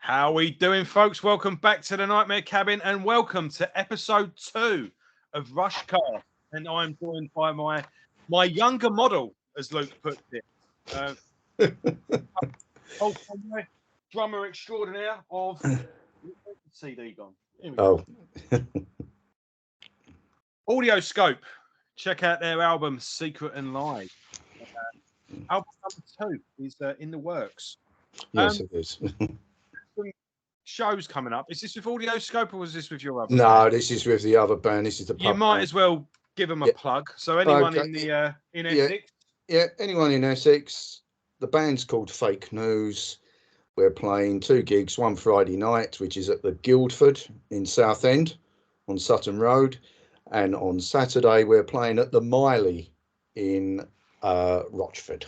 How we doing, folks? Welcome back to the Nightmare Cabin and welcome to episode 2 of Rushcast. And I'm joined by my younger model, as Luke puts it. My drummer extraordinaire of CD gone. Here we go. Audio Scope. Check out their album Secret and Live. Album number 2 is in the works. Yes, it is. Shows coming up. Is this with Audio Scope or was this with your other No, band? this is with the other band. This is the pub You might band. as well give them a plug. So anyone Okay. in Essex? Yeah, anyone in Essex. The band's called Fake News. We're playing 2 gigs, one Friday night, which is at the Guildford in Southend on Sutton Road. And on Saturday, we're playing at the Miley in Rochford.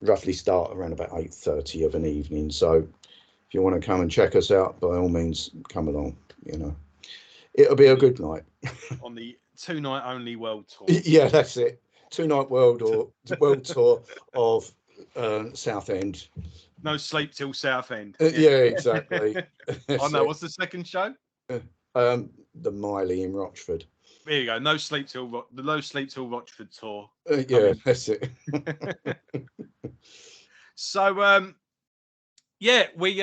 Roughly start around about 8:30 of an evening. So if you want to come and check us out, by all means, come along. You know, it'll be a good night. On the 2-night only world tour. Yeah, that's it. 2-night world tour of Southend. No sleep till Southend. Yeah, exactly. Oh no, what's the second show? The Miley in Rochford. There you go. No sleep till Rochford tour. Yeah, that's it. So yeah, we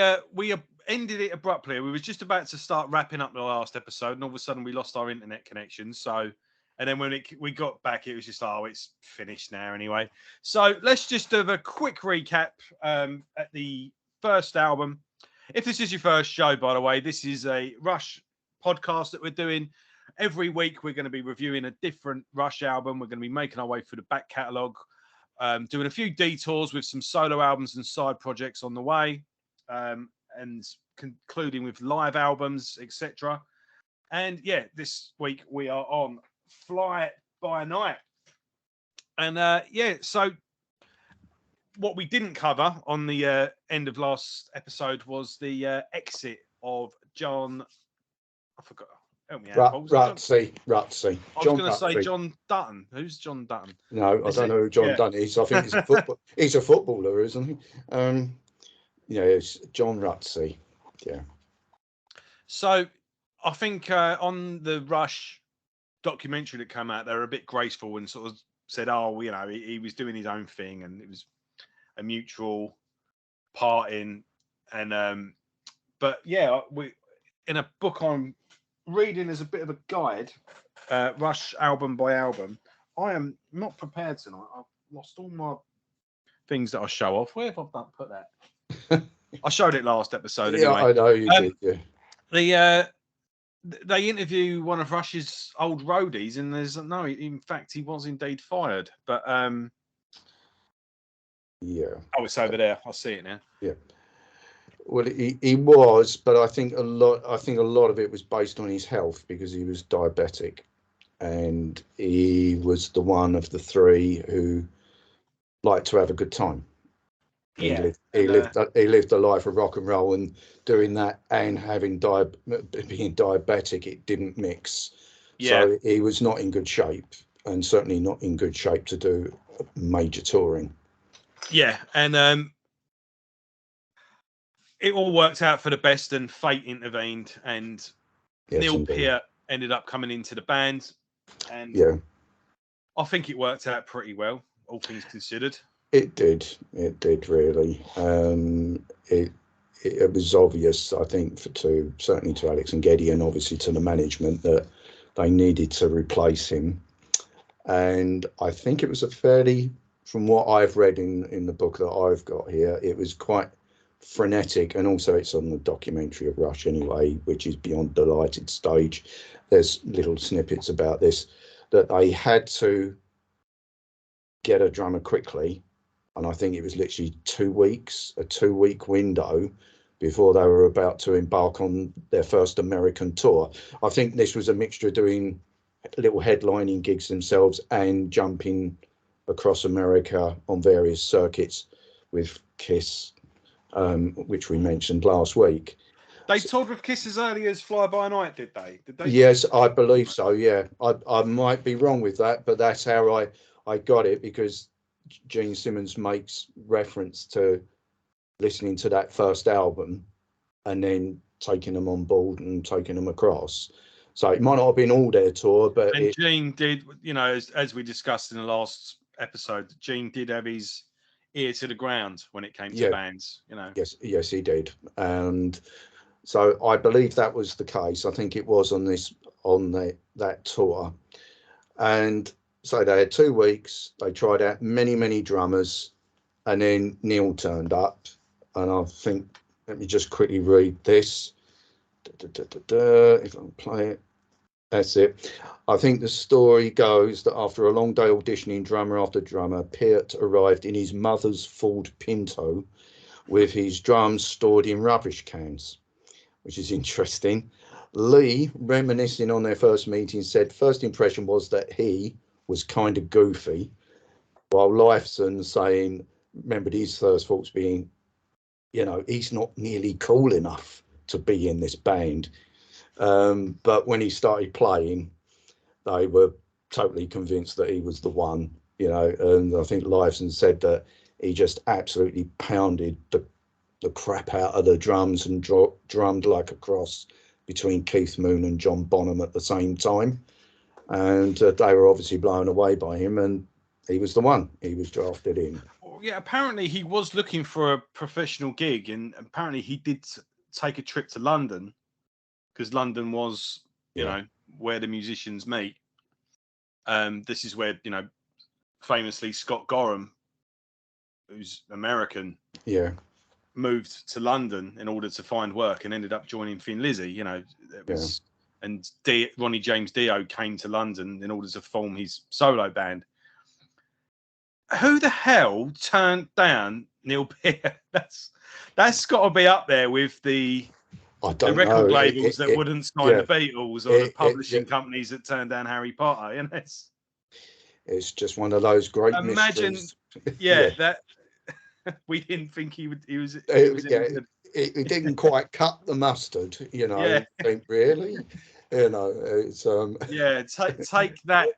ended it abruptly. We were just about to start wrapping up the last episode, and all of a sudden we lost our internet connection. So, and then when we got back, it was just it's finished now anyway. So let's just do a quick recap at the first album. If this is your first show, by the way, this is a Rush podcast that we're doing. Every week we're going to be reviewing a different Rush album. We're going to be making our way through the back catalogue, doing a few detours with some solo albums and side projects on the way, and concluding with live albums, etc. And yeah, this week we are on Fly By Night. And yeah, so what we didn't cover on the end of last episode was the exit of John. I forgot. Help me out. Rutsey. I was going to say John Dutton. Who's John Dutton? No, I don't know who John Dutton is. I think he's a football. He's a footballer, isn't he? Yeah, it's John Rutsey. Yeah. So I think on the Rush documentary that came out, they were a bit graceful and sort of said, he was doing his own thing and it was a mutual parting. And but yeah, we in a book I'm reading as a bit of a guide, Rush album by album. I am not prepared tonight. I've lost all my things that I show off. Where have I put that? I showed it last episode. Yeah, anyway. I know you did. Yeah. They interview one of Rush's old roadies, and in fact, he was indeed fired. But yeah. Oh, it's over there. I see it now. Yeah. Well, he was, but I think a lot of it was based on his health because he was diabetic, and he was the one of the 3 who liked to have a good time. Yeah, he lived a life of rock and roll, and doing that and having being diabetic, it didn't mix. Yeah. So he was not in good shape, and certainly not in good shape to do major touring. Yeah, and it all worked out for the best, and fate intervened, and Neil Peart ended up coming into the band, and yeah, I think it worked out pretty well, all things considered. It did really. It was obvious, I think, certainly to Alex and Geddy, and obviously to the management, that they needed to replace him. And I think it was from what I've read in the book that I've got here, it was quite frenetic, and also it's on the documentary of Rush anyway, which is Beyond the Lighted Stage. There's little snippets about this, that they had to get a drummer quickly, and I think it was literally 2 weeks, a 2-week window before they were about to embark on their first American tour. I think this was a mixture of doing little headlining gigs themselves and jumping across America on various circuits with Kiss, which we mentioned last week. They toured with Kiss as early as Fly By Night, did they? Yes, I believe so, yeah. I might be wrong with that, but that's how I got it, because Gene Simmons makes reference to listening to that first album and then taking them on board and taking them across. So it might not have been all their tour, but And Gene did, as we discussed in the last episode, Gene did have his ear to the ground when it came to bands, Yes, he did. And so I believe that was the case. I think it was on that tour. And so they had 2 weeks. They tried out many drummers, and then Neil turned up. And I think, let me just quickly read this. If I can play it. That's it. I think the story goes that after a long day auditioning drummer after drummer, Peart arrived in his mother's Ford Pinto with his drums stored in rubbish cans, which is interesting. Lee, reminiscing on their first meeting, said first impression was that he was kind of goofy, while Lifeson saying, remembered his first thoughts being, he's not nearly cool enough to be in this band. But when he started playing, they were totally convinced that he was the one, and I think Lifeson said that he just absolutely pounded the crap out of the drums and drummed like a cross between Keith Moon and John Bonham at the same time. And they were obviously blown away by him, and he was the one. He was drafted in. Yeah, apparently he was looking for a professional gig, and apparently he did take a trip to London, because London was, where the musicians meet. This is where, famously Scott Gorham, who's American, moved to London in order to find work and ended up joining Thin Lizzy. It was, and Ronnie James Dio came to London in order to form his solo band. Who the hell turned down Neil Peart? That's got to be up there with the record labels that wouldn't sign the Beatles, or the publishing companies that turned down Harry Potter. It's just one of those great mysteries. That we didn't think he was. It didn't quite cut the mustard, Think really, it's take that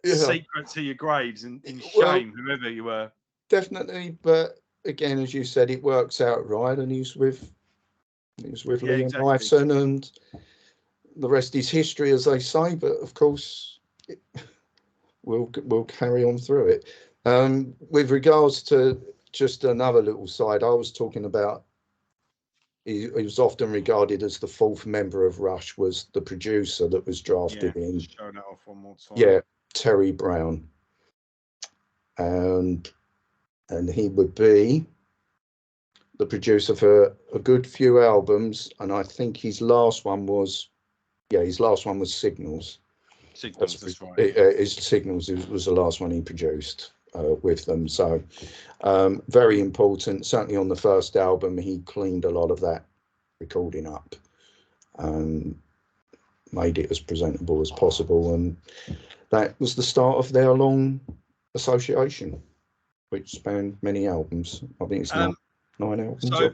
secret to your graves and in shame, whoever you were. Definitely, but again, as you said, it works out right, and he's with Lee and Lifeson, and the rest is history, as they say. But of course, we'll carry on through it. With regards to just another little side, I was talking about. He was often regarded as the fourth member of Rush, was the producer that was drafted in. Show that off one more time. Yeah, Terry Brown, and he would be the producer for a good few albums, and I think his last one was Signals. That's right. Signals was the last one he produced with them. So very important. Certainly on the first album, he cleaned a lot of that recording up, made it as presentable as possible, and that was the start of their long association, which spanned many albums. I think it's 9 albums. So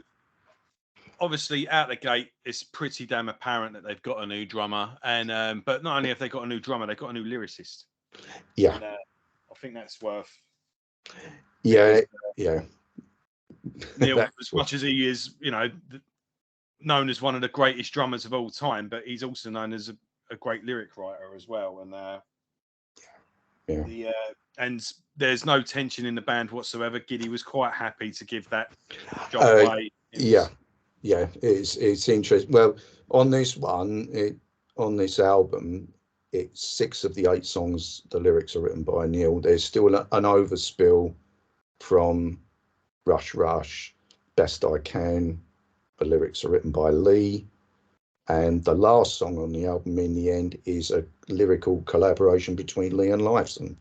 obviously, out the gate, it's pretty damn apparent that they've got a new drummer, and but not only have they got a new drummer, they've got a new lyricist. Yeah, and, I think that's worth. Yeah. Neil, as much as he is, known as one of the greatest drummers of all time, but he's also known as a great lyric writer as well, and and there's no tension in the band whatsoever. Giddy was quite happy to give that job away. It's interesting. Well, on this on this album, it's 6 of the 8 songs, the lyrics are written by Neil. There's still an overspill from Rush, Best I Can. The lyrics are written by Lee. And the last song on the album, in the end, is a lyrical collaboration between Lee and Lifeson.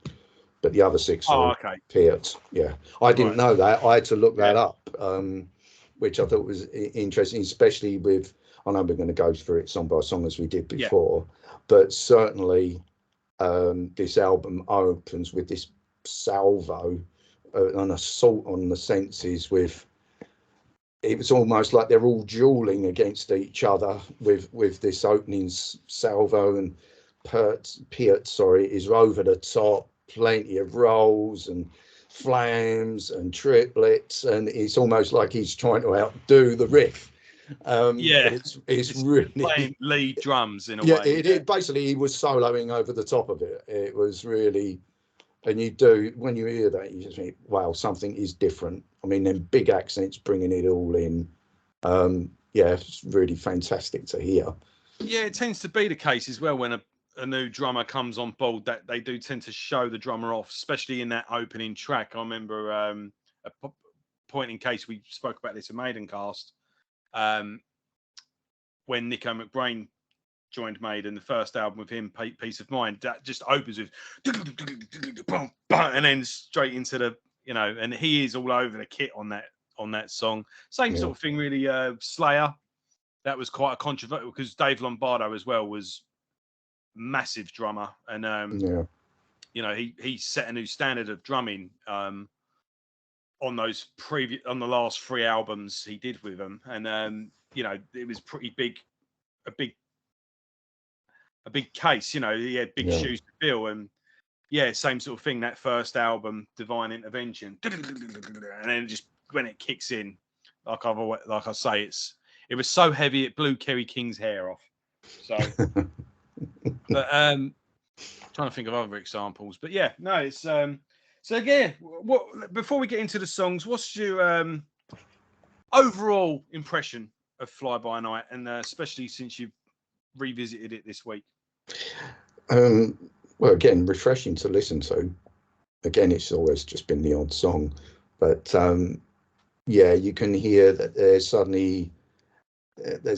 But the other 6 are Peart. Yeah, I didn't know that. I had to look that up, which I thought was interesting, especially with, I know we're going to go through it song by song as we did before, but certainly this album opens with this salvo, an assault on the senses with, it was almost like they're all dueling against each other with this opening salvo, and Peart, is over the top, plenty of rolls and flams and triplets, and it's almost like he's trying to outdo the riff. Yeah, it's really playing lead drums in a yeah. way. It basically he was soloing over the top of it. It was really, and you do when you hear that, you just think, wow, something is different. I mean, them big accents bringing it all in. Yeah, it's really fantastic to hear. Yeah, it tends to be the case as well when a new drummer comes on board, that they do tend to show the drummer off, especially in that opening track. I remember point in case we spoke about this in Maidencast, when Nico McBrain joined Maiden, the first album with him, Peace of Mind, that just opens with and then straight into the, and he is all over the kit on that song. Same sort of thing, really. Slayer, that was quite a controversial, because Dave Lombardo as well was massive drummer, and he set a new standard of drumming on the last 3 albums he did with them, and it was pretty big, a big case. He had big shoes to fill, and same sort of thing. That first album, Divine Intervention, and then just when it kicks in, like I say, it was so heavy it blew Kerry King's hair off. So, but trying to think of other examples, but it's so again, what before we get into the songs, what's your overall impression of Fly By Night, and especially since you've revisited it this week? Well, again, refreshing to listen to. Again, it's always just been the odd song, but you can hear that there's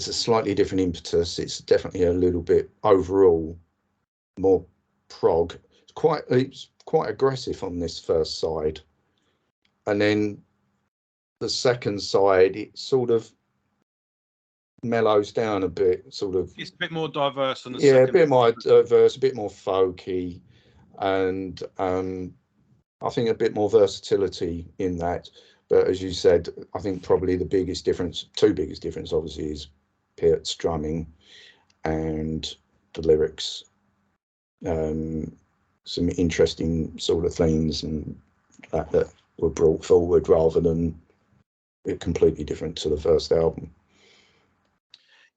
a slightly different impetus. It's definitely a little bit overall more prog. It's quite aggressive on this first side, and then the second side it sort of mellows down a bit. Sort of, it's a bit more diverse on the second. A bit more diverse, a bit more folky, and I think a bit more versatility in that. But as you said, I think probably the two biggest difference, obviously, is Peart's drumming and the lyrics. Some interesting sort of themes and that were brought forward rather than completely different to the first album.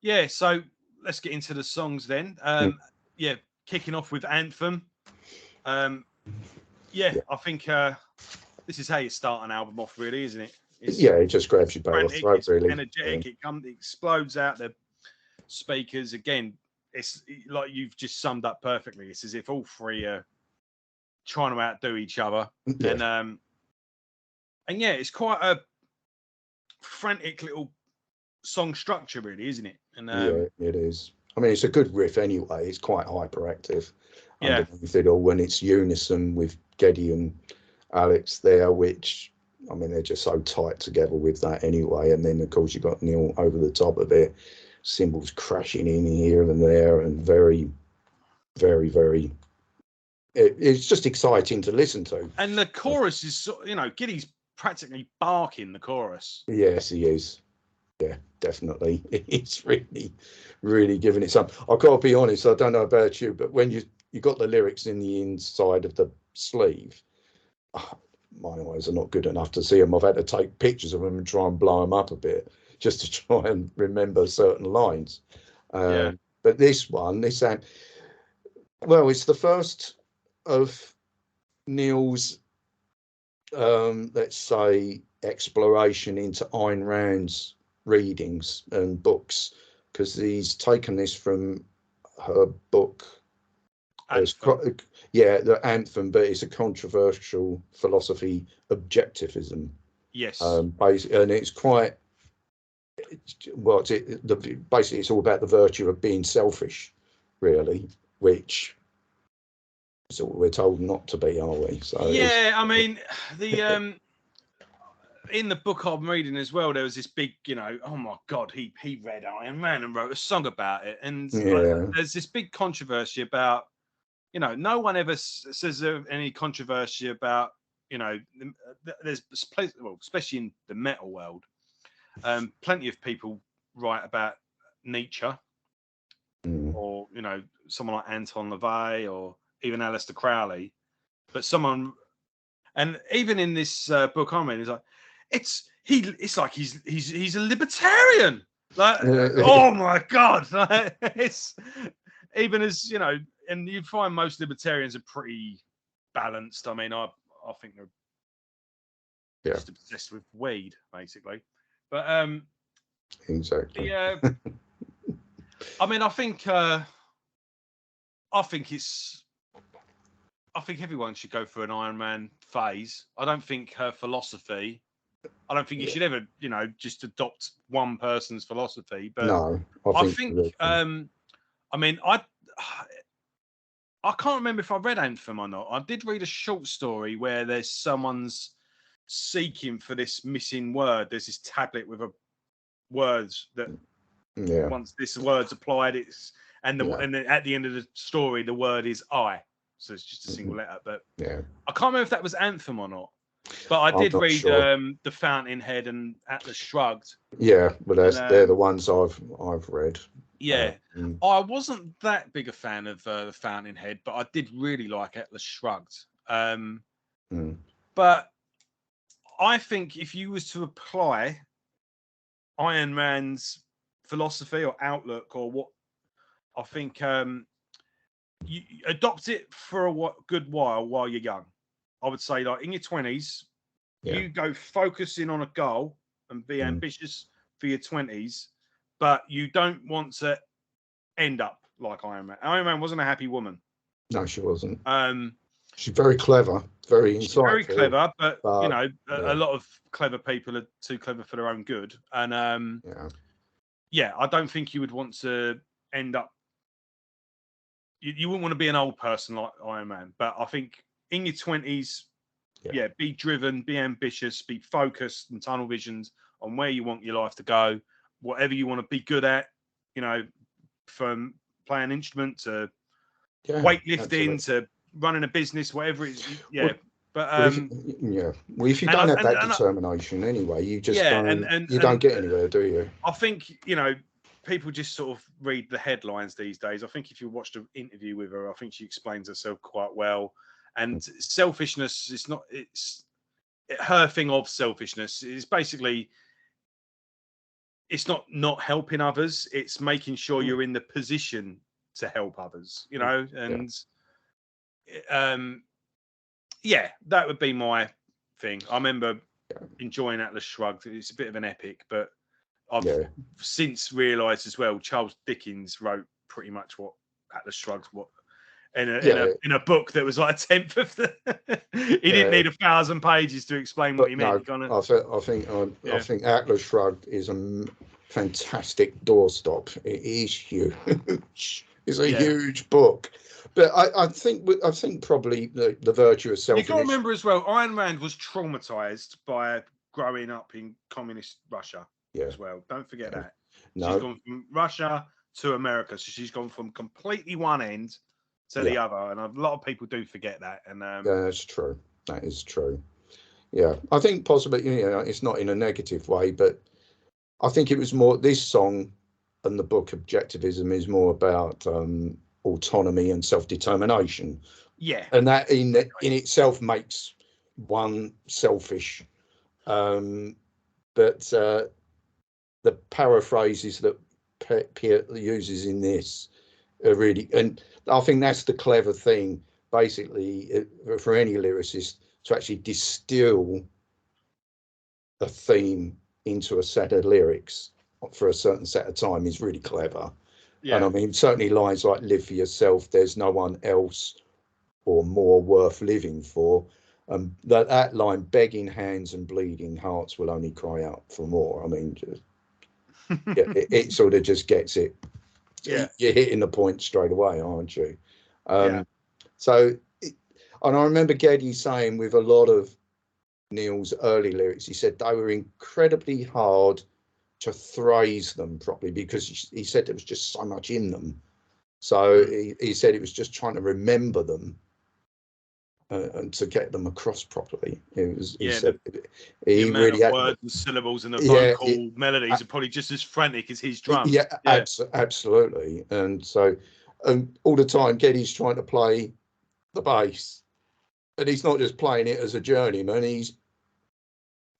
Yeah, so let's get into the songs then. Kicking off with Anthem. I think this is how you start an album off, really, isn't it? It just grabs you by the throat, really. Energetic, it explodes out the speakers. Again, it's like you've just summed up perfectly. It's as if all three are trying to outdo each other, and it's quite a frantic little song structure, really, isn't it? And it is. I mean, it's a good riff anyway. It's quite hyperactive underneath it all, when it's unison with Geddy and Alex there, which, I mean, they're just so tight together with that anyway. And then, of course, you've got Neil over the top of it, cymbals crashing in here and there, and very, very, very. It's just exciting to listen to. And the chorus is, Geddy's practically barking the chorus. Yes, he is. Yeah, definitely. It's really, really giving it some. I've got to be honest, I don't know about you, but when you got the lyrics in the inside of the sleeve, my eyes are not good enough to see them. I've had to take pictures of them and try and blow them up a bit just to try and remember certain lines. But this one, it's the first of Neil's, let's say, exploration into Ayn Rand's readings and books, because he's taken this from her book. The Anthem, but it's a controversial philosophy, objectivism. Yes. And it's quite basically it's all about the virtue of being selfish, really, which is what we're told not to be, are we? So I mean, the in the book I'm reading as well, there was this big, oh my God, he read Iron Man and wrote a song about it, and there's this big controversy about, no one ever says any controversy about, there's especially in the metal world, plenty of people write about Nietzsche, or someone like Anton LaVey, or even Aleister Crowley, but and even in this book I'm reading, it's like he's a libertarian. Like, oh my God. Like, it's even as, you know, and you find most libertarians are pretty balanced. I mean, I think they're just obsessed with weed, basically. But exactly. yeah, I mean, I think everyone should go through an Iron Man phase. I don't think her philosophy. I don't think you should ever, you know, just adopt one person's philosophy. But No, I think I mean, I can't remember if I read Anthem or not. I did read a short story where there's someone's seeking for this missing word. There's this tablet with a words that once this word's applied, it's and then at the end of the story, the word is I. So it's just a single letter. But I can't remember if that was Anthem or not. But I did read The Fountainhead and Atlas Shrugged. Yeah, but they're the ones I've read. Yeah, I wasn't that big a fan of The Fountainhead, but I did really like Atlas Shrugged. But I think if you was to apply Iron Man's philosophy or outlook or what, I think you adopt it for a good while you're young. I would say, like in your 20s, you go focusing on a goal and be ambitious for your 20s, but you don't want to end up like Iron Man. Iron Man wasn't a happy woman. No, she wasn't. She's very clever, very insightful. She's very clever, but you know, a lot of clever people are too clever for their own good. And I don't think you would want to end up. You wouldn't want to be an old person like Iron Man, but I think in your 20s, be driven, be ambitious, be focused and tunnel visioned on where you want your life to go, whatever you want to be good at, you know, from playing an instrument to weightlifting to running a business, whatever it is. Well, if you don't have that determination anyway, you just don't get anywhere, do you? I think, you know, people just sort of read the headlines these days. I think if you watched an interview with her, I think she explains herself quite well. And selfishness is not, it's her thing of selfishness is basically, it's not helping others. It's making sure you're in the position to help others, you know, and that would be my thing. I remember enjoying Atlas Shrugged. It's a bit of an epic, but I've since realised as well, Charles Dickens wrote pretty much what Atlas Shrugged in a book that was like a tenth of the. He didn't need 1,000 pages to explain what he meant. I think Atlas Shrugged is a fantastic doorstop. It is huge. It's a huge book. But I think probably the virtue of self. You got to remember as well, Ayn Rand was traumatized by growing up in communist Russia as well. Don't forget that. No. She's gone from Russia to America, so she's gone from completely one end to the other, and a lot of people do forget that. And that's true. That is true. Yeah, I think possibly it's not in a negative way, but I think it was more this song and the book Objectivism is more about autonomy and self-determination. Yeah, and that in itself makes one selfish. But the paraphrases that Peart uses in this are really, and I think that's the clever thing, basically, for any lyricist to actually distill a theme into a set of lyrics for a certain set of time is really clever. Yeah. And I mean, certainly lines like "Live for yourself, there's no one else or more worth living for." That line, "Begging hands and bleeding hearts will only cry out for more." I mean, it sort of just gets it. Yeah, you're hitting the point straight away, aren't you? So, and I remember Geddy saying with a lot of Neil's early lyrics, he said they were incredibly hard to phrase them properly because he said there was just so much in them. So he said it was just trying to remember them and to get them across properly. It was he really had words and syllables and the vocal melodies are probably just as frantic as his drums. Absolutely. And so all the time Geddy's trying to play the bass, and he's not just playing it as a journeyman. He's,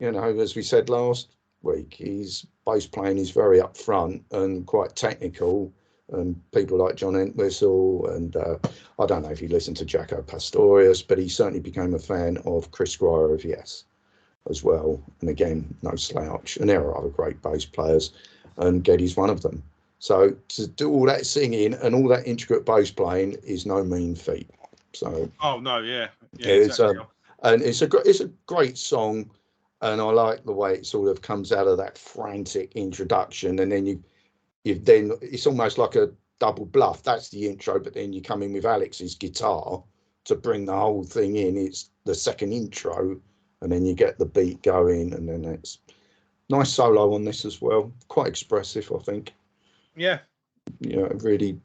as we said last week. His bass playing is very upfront and quite technical. And people like John Entwistle, and I don't know if you listened to Jaco Pastorius, but he certainly became a fan of Chris Squire of Yes as well. And again, no slouch. And there are other great bass players, and Geddy's one of them. So to do all that singing and all that intricate bass playing is no mean feat. So oh no, yeah, it's exactly. and it's a great song, and I like the way it sort of comes out of that frantic introduction, and then you've then it's almost like a double bluff. That's the intro, but then you come in with Alex's guitar to bring the whole thing in. It's the second intro, and then you get the beat going, and then it's nice solo on this as well. Quite expressive, I think. Yeah, Really,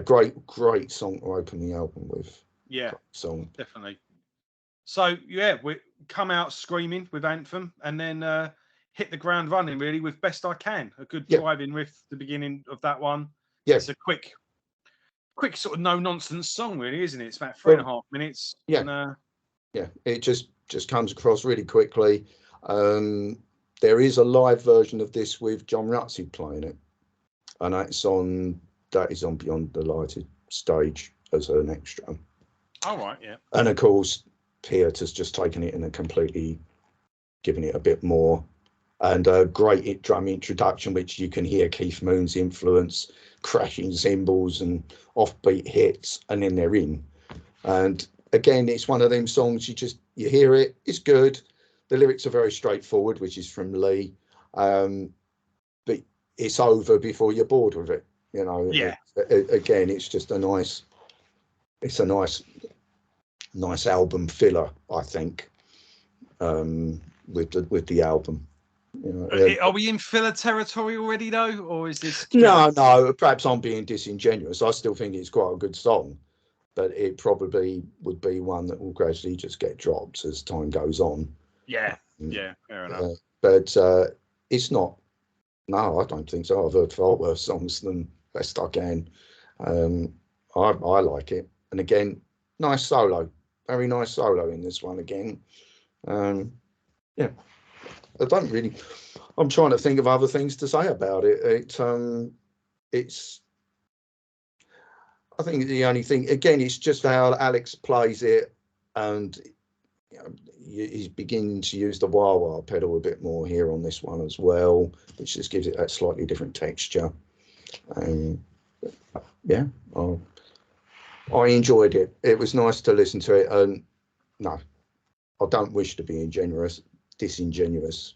great song to open the album with. yeah, Great song. definitely. So yeah, we come out screaming with Anthem, and then hit the ground running really with Best I Can. A good driving riff, the beginning of that one. Yeah, it's a quick sort of no nonsense song, really, isn't it? It's about 3.5 minutes. Yeah, and, it just comes across really quickly. There is a live version of this with John Rutsey playing it, and that is on Beyond the Lighted stage as an extra. all right, yeah. And of course, Peart has just taken it and completely given it a bit more. And a great drum introduction, which you can hear Keith Moon's influence, crashing cymbals and offbeat hits, and then they're in. And again, it's one of them songs you hear it, it's good. The lyrics are very straightforward, which is from Lee, but it's over before you're bored with it. Yeah. Again, it's just a nice album filler, I think, with the album. Are we in filler territory already though, or is this? No. Perhaps I'm being disingenuous. I still think it's quite a good song, but it probably would be one that will gradually just get dropped as time goes on. Yeah, fair enough. But it's not. No, I don't think so. I've heard far worse songs than Best I Can. I like it, and again, nice solo, very nice solo in this one again. I don't really. I'm trying to think of other things to say about it. It's. I think the only thing, again, it's just how Alex plays it, and he's beginning to use the wah-wah pedal a bit more here on this one as well, which just gives it that slightly different texture. I enjoyed it. It was nice to listen to it, and no, I don't wish to be disingenuous.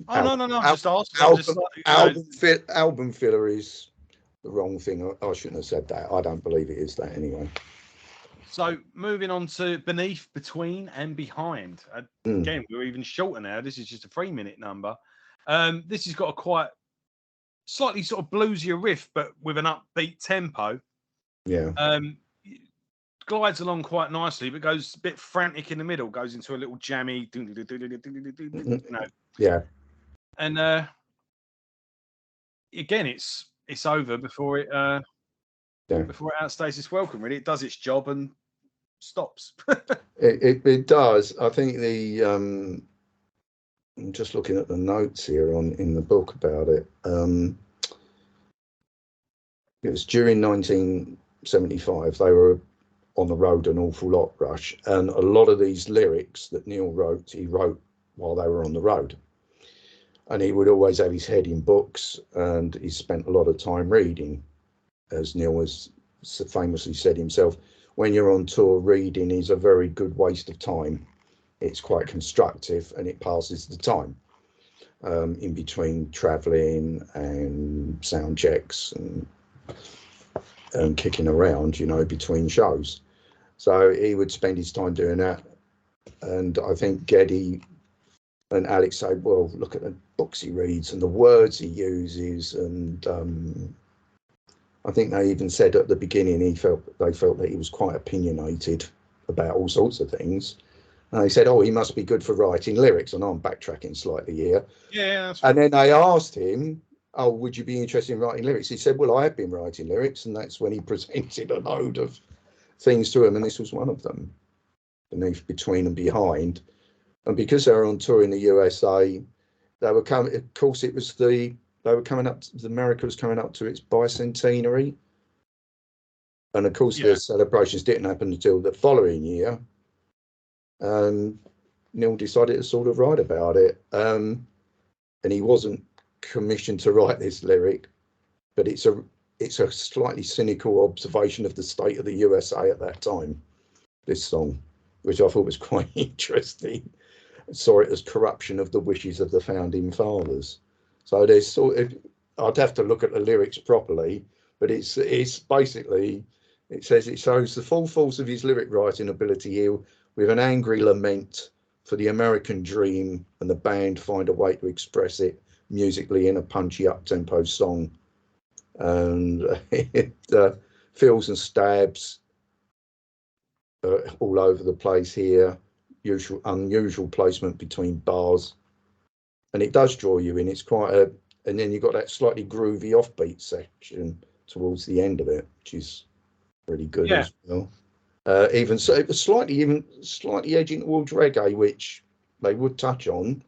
Oh, no, I'm just asking. Album filler is the wrong thing. I shouldn't have said that. I don't believe it is that anyway. So moving on to Beneath, Between and Behind. Again, we're even shorter now. This is just a 3-minute number. This has got a quite slightly sort of bluesier riff, but with an upbeat tempo. Yeah. Glides along quite nicely, but goes a bit frantic in the middle, goes into a little jammy, Yeah. And again, it's over before it outstays its welcome. Really, it does its job and stops. it does. I think I'm just looking at the notes here in the book about it. It was during 1975. They were on the road an awful lot, Rush, and a lot of these lyrics that Neil wrote, he wrote while they were on the road. And he would always have his head in books, and he spent a lot of time reading. As Neil has famously said himself, when you're on tour, reading is a very good waste of time. It's quite constructive, and it passes the time in between traveling and sound checks and kicking around, between shows. So he would spend his time doing that. And I think Geddy and Alex said, well, look at the books he reads and the words he uses. And I think they even said at the beginning they felt that he was quite opinionated about all sorts of things. And they said, oh, he must be good for writing lyrics. And I'm backtracking slightly here. Yeah. That's and then they asked him, oh, would you be interested in writing lyrics? He said, well, I have been writing lyrics. And that's when he presented a load of things to him. And this was one of them, Beneath, Between and Behind. And because they were on tour in the USA, They were coming. Of course, it was they were coming up. America was coming up to its bicentenary, and of course, Yeah. the celebrations didn't happen until the following year. Neil decided to sort of write about it, and he wasn't commissioned to write this lyric, but it's a slightly cynical observation of the state of the USA at that time. This song, which I thought was quite interesting, saw it as corruption of the wishes of the founding fathers. So there's sort of, I'd have to look at the lyrics properly, but it's basically, it says it shows the full force of his lyric writing ability here with an angry lament for the American dream, and the band find a way to express it musically in a punchy up-tempo song. And it fills and stabs all over the place here. Unusual placement between bars, and it does draw you in. It's quite a, and then you've got that slightly groovy offbeat section towards the end of it, which is really good as well. Even so, it was slightly edging towards reggae, which they would touch on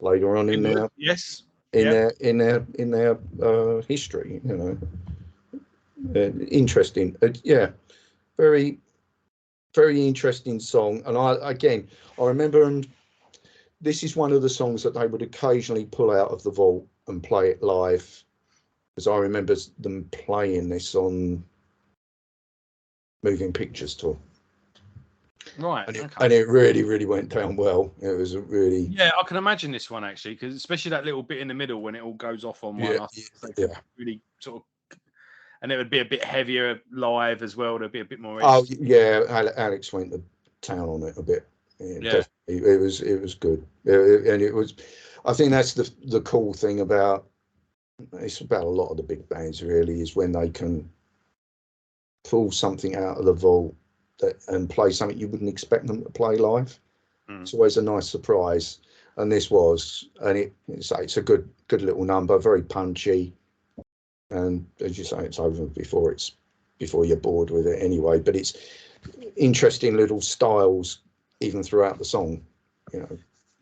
later on in their history. You know, interesting. Yeah, very interesting song. And I remember, this is one of the songs that they would occasionally pull out of the vault and play it live, because I remember them playing this on Moving Pictures tour. Right. And it really went down well. It was a really, I can imagine this one actually, because especially that little bit in the middle when it all goes off on one. Really sort of, and it would be a bit heavier live as well. There'd be a bit more. Alex went to town on it a bit. Definitely. It was good, and it was. I think that's the cool thing about it's about a lot of the big bands really, is when they can pull something out of the vault and play something you wouldn't expect them to play live. It's always a nice surprise, and this was, and it's a good little number, very punchy, and as you say, it's over before you're bored with it anyway. But it's interesting little styles even throughout the song, you know.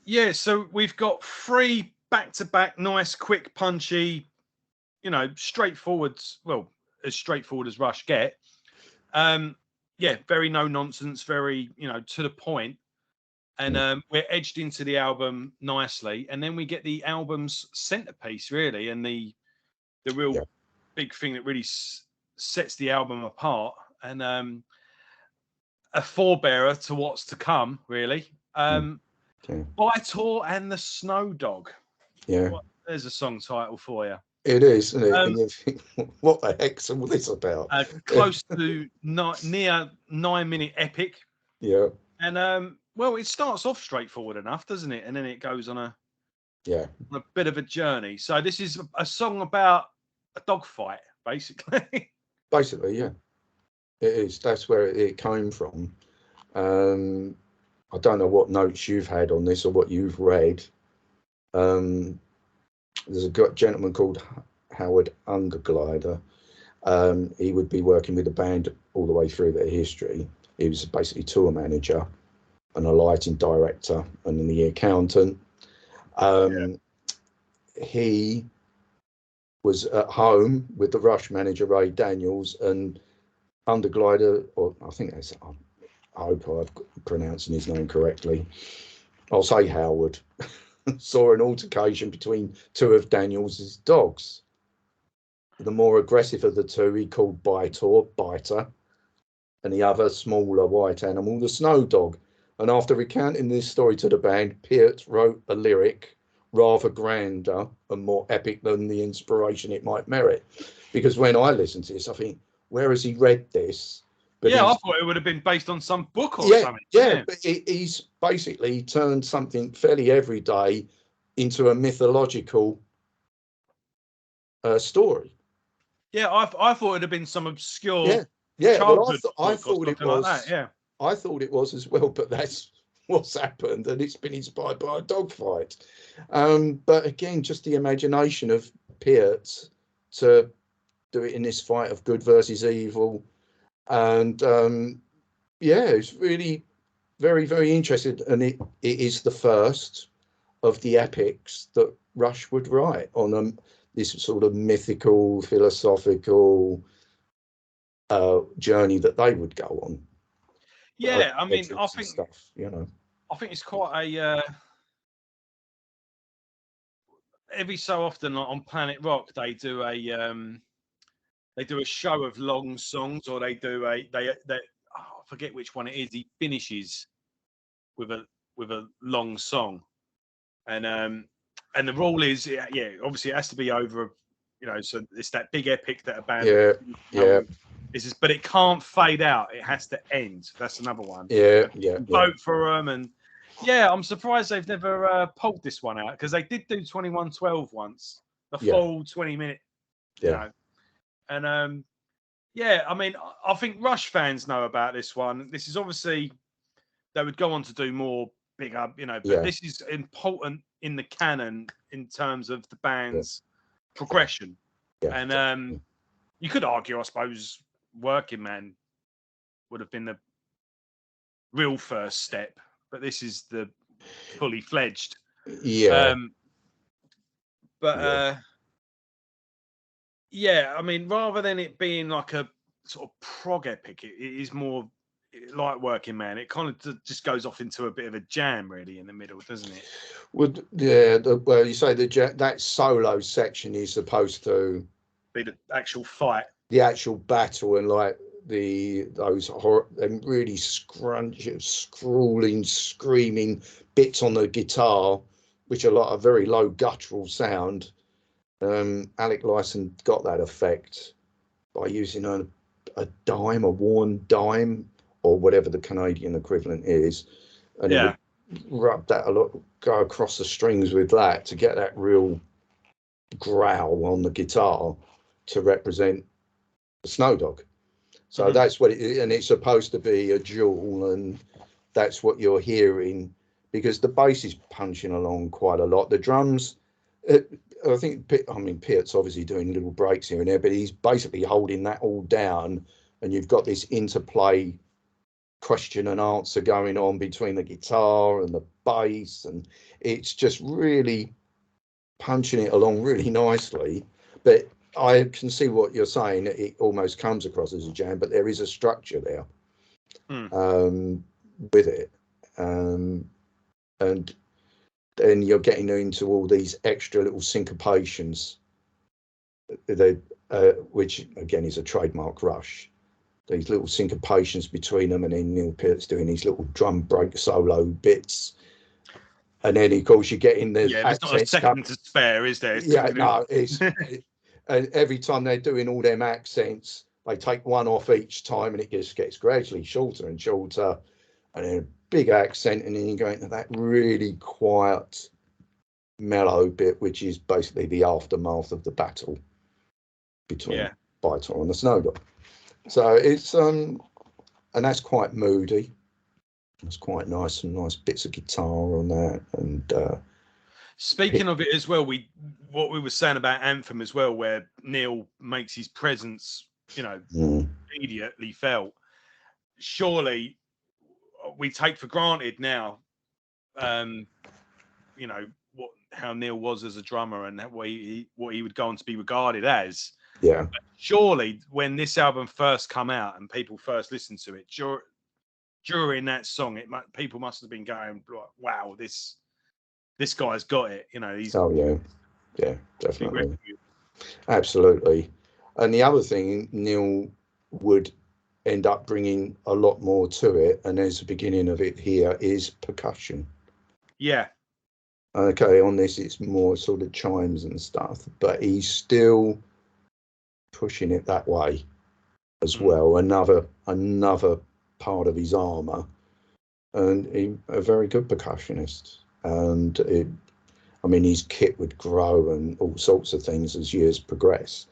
Yeah, so we've got 3 back-to-back, nice, quick, punchy, you know, straightforward. Well, as straightforward as Rush get. Very no nonsense, very, you know, to the point. And we're edged into the album nicely, and then we get the album's centerpiece, really, and the real big thing that really sets the album apart, and a forebearer to what's to come, really. By-Tor and the Snow Dog. There's a song title for you. It is, isn't it? And you think, what the heck's all this about? Close to near 9-minute epic. Yeah. And well, it starts off straightforward enough, doesn't it? And then it goes on a bit of a journey. So this is a song about a dogfight, basically. Basically, yeah, it is. That's where it came from. I don't know what notes you've had on this or what you've read. There's a gentleman called Howard Ungerglider. He would be working with the band all the way through their history. He was basically tour manager and a lighting director and then the accountant. He was at home with the Rush manager, Ray Daniels, and Underglider, or I think that's, I hope I'm pronouncing his name correctly. I'll say Howard, saw an altercation between 2 of Daniels' dogs. The more aggressive of the 2 he called By-Tor, Biter, and the other smaller white animal, the Snow Dog. And after recounting this story to the band, Peart wrote a lyric rather grander and more epic than the inspiration it might merit. Because when I listen to this, I think, where has he read this? But I thought it would have been based on some book or something. But he's basically turned something fairly everyday into a mythological story. Yeah, I thought it'd have been some obscure childhood I thought it was. Like that, I thought it was as well, but that's what's happened, and it's been inspired by a dogfight. But again, just the imagination of Peart to do it in this fight of good versus evil, and it's really very, very interesting. And it is the first of the epics that Rush would write on this sort of mythical, philosophical journey that they would go on. Yeah, I mean, I and think stuff, you know. I think it's quite a every so often on Planet Rock they do a show of long songs, or they do I forget which one it is. He finishes with a long song, and the rule is, yeah, obviously it has to be over, you know, so it's that big epic that a band, this is, but it can't fade out. It has to end. That's another one. Vote for them, and yeah, I'm surprised they've never pulled this one out, because they did do 2112 once, the full 20-minute, you know, and yeah, I mean, I think Rush fans know about this one. This is obviously, they would go on to do more bigger, you know, but this is important in the canon in terms of the band's progression. And you could argue, I suppose, Working Man would have been the real first step, but this is the fully fledged. Yeah, I mean, rather than it being like a sort of prog epic, it is more like Working Man. It kind of just goes off into a bit of a jam, really, in the middle, doesn't it? Well, well, you say that solo section is supposed to be the actual fight, the actual battle, and like those really scrunchy, scrawling, screaming bits on the guitar, which are like a very low guttural sound. Alec Lyson got that effect by using a dime, a worn dime, or whatever the Canadian equivalent is, and he would rub that a lot, go across the strings with that to get that real growl on the guitar to represent the Snow Dog. So that's what it is, and it's supposed to be a duel, and that's what you're hearing, because the bass is punching along quite a lot. The drums, I think, I mean, Peart's obviously doing little breaks here and there, but he's basically holding that all down, and you've got this interplay, question and answer going on between the guitar and the bass, and it's just really punching it along really nicely. But I can see what you're saying. It almost comes across as a jam, but there is a structure there with it, and then you're getting into all these extra little syncopations, which again is a trademark Rush. These little syncopations between them, and then Neil Peart's doing these little drum break solo bits, and then of course you get in the there's not a second to spare, is there? And every time they're doing all them accents, they take one off each time, and it just gets gradually shorter and shorter, and then a big accent, and then you go into that really quiet, mellow bit, which is basically the aftermath of the battle between Biter and the Snow Dog. So it's and that's quite moody. It's quite nice, some nice bits of guitar on that. And speaking of it as well, what we were saying about Anthem as well, where Neil makes his presence, you know, immediately felt. Surely we take for granted now, you know, how Neil was as a drummer and what he would go on to be regarded as. Yeah. But surely when this album first come out and people first listened to it, during that song, people must have been going, "Wow, this guy's got it." You know, he's definitely, absolutely. And the other thing, Neil would end up bringing a lot more to it, and there's the beginning of it here, is percussion. Yeah. Okay, on this it's more sort of chimes and stuff, but he's still pushing it that way as well. Another part of his armor, and a very good percussionist. And I mean, his kit would grow and all sorts of things as years progress.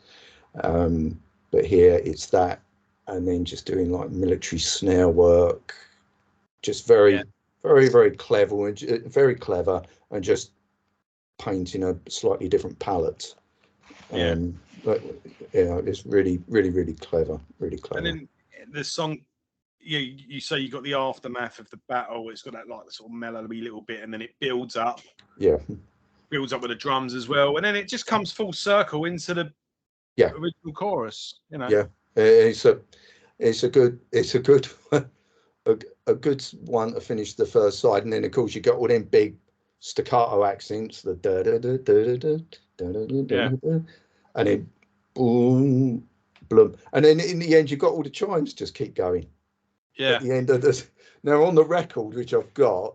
But here it's that, and then just doing like military snare work, just very clever, and just painting a slightly different palette. But it's really clever, really clever. And then the song, you say you got the aftermath of the battle. It's got that like sort of mellowy little bit, and then it builds up. Yeah. builds up with the drums as well, and then it just comes full circle into the original chorus. You know. Yeah, it's a good a good one to finish the first side, and then of course you got all them big staccato accents, the da da da da da da da da, and then boom, bloom, and then in the end you got all the chimes just keep going. Yeah. At the end of this, now on the record which I've got,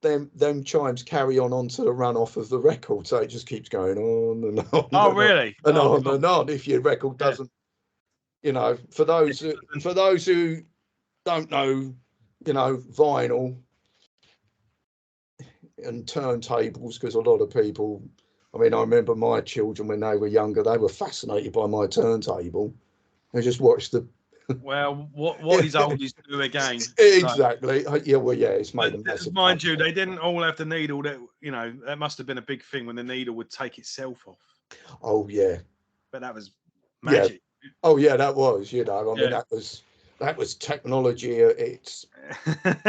them chimes carry on onto the run off of the record, so it just keeps going on and on. Oh, really? And on. If your record doesn't, you know, for those who don't know, you know, vinyl and turntables, because a lot of people, I mean, I remember my children when they were younger, they were fascinated by my turntable. They just watched the. Well, what is oldies do again? Exactly. Yeah. Well, yeah. It's made a massive. Mind you, they didn't all have the needle. That, you know, that must have been a big thing when the needle would take itself off. Oh yeah. But that was magic. Yeah. Oh yeah, that was. You know, I mean, that was technology at its